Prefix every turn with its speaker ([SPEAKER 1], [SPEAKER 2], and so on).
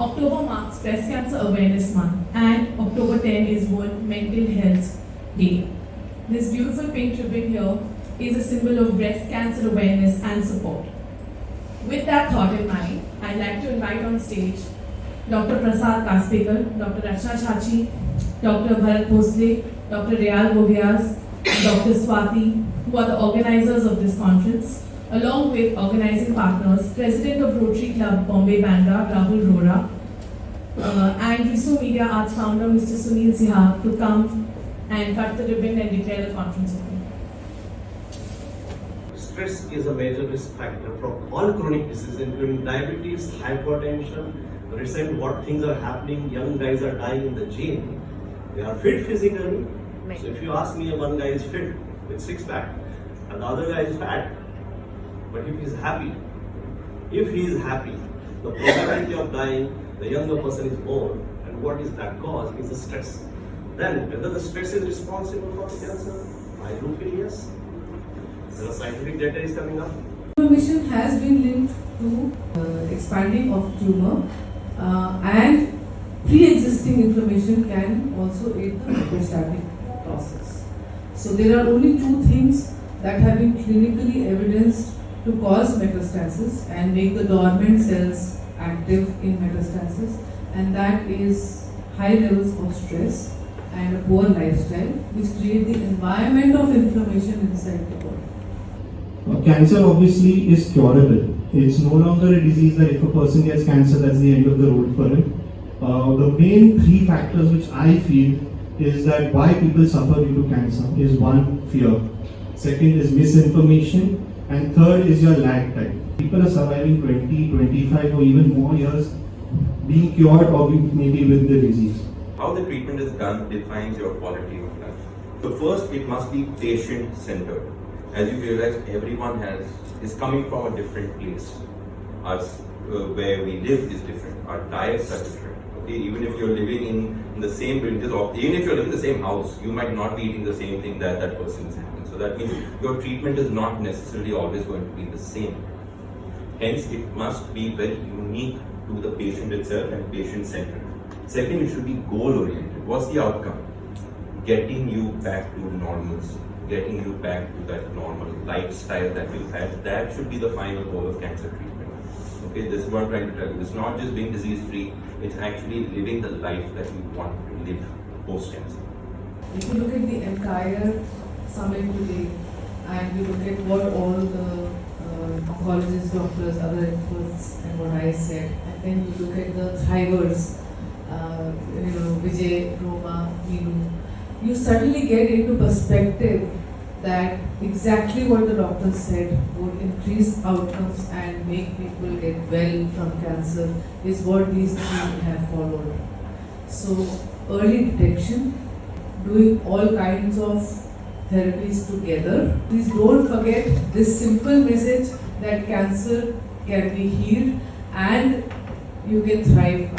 [SPEAKER 1] October marks Breast Cancer Awareness Month and October 10 is World Mental Health Day. This beautiful pink ribbon here is a symbol of breast cancer awareness and support. With that thought in mind, I'd like to invite on stage Dr. Prasad Kaspekar, Dr. Rachna, Dr. Bharat Bhosle, Dr. Rayal Govias, and Dr. Swati, who are the organizers of this conference, along with organizing partners, President of Rotary Club Bombay Bandra, Rahul Rora, and Risu Media Arts founder, Mr. Sunil Siha, to come and cut the ribbon and declare the conference open.
[SPEAKER 2] Stress is a major risk factor for all chronic diseases, including diabetes, hypertension. Recent what things are happening, young guys are dying in the gym. They are fit physically. So if you ask me, one guy is fit with six-pack and the other guy is fat. But if he is happy, the probability of dying, the younger person is more. And what is that cause? Is the stress. Then whether the stress is responsible for the cancer, I do feel yes. The scientific data is coming up.
[SPEAKER 3] Inflammation has been linked to expanding of tumor and pre-existing inflammation can also aid the metastatic process. So there are only two things that have been clinically evidenced to cause metastasis and make the dormant cells active in metastasis, and that is high levels of stress and a poor lifestyle, which create the environment of inflammation inside the body.
[SPEAKER 4] Cancer obviously is curable. It's no longer a disease that if a person gets cancer, that's the end of the road for him. The main three factors which I feel is that why people suffer due to cancer is one, fear. Second is misinformation. And third is your lag time. People are surviving 20, 25 or even more years being cured or maybe with the disease.
[SPEAKER 5] How the treatment is done defines your quality of life. So first, it must be patient-centered. As you realize, everyone is coming from a different place. Where we live is different. Our diets are different. Okay, even if you're living in the same building, or even if you're living in the same house, you might not be eating the same thing that person is having. So that means your treatment is not necessarily always going to be the same. Hence, it must be very unique to the patient itself and patient-centered. Second, it should be goal-oriented. What's the outcome? Getting you back to normalcy, getting you back to that normal lifestyle that you had. That should be the final goal of cancer treatment. Okay, this is what I'm trying to tell you. It's not just being disease-free, it's actually living the life that you want to live post-cancer.
[SPEAKER 3] If you look at the entire summit today and you look at what all the oncologists, doctors, other experts and what I said, and then you look at the thrivers, Vijay, Roma, Meenu, you suddenly get into perspective that exactly what the doctors said would increase outcomes and make people get well from cancer is what these three have followed. So early detection, doing all kinds of therapies together. Please don't forget this simple message that cancer can be healed and you can thrive.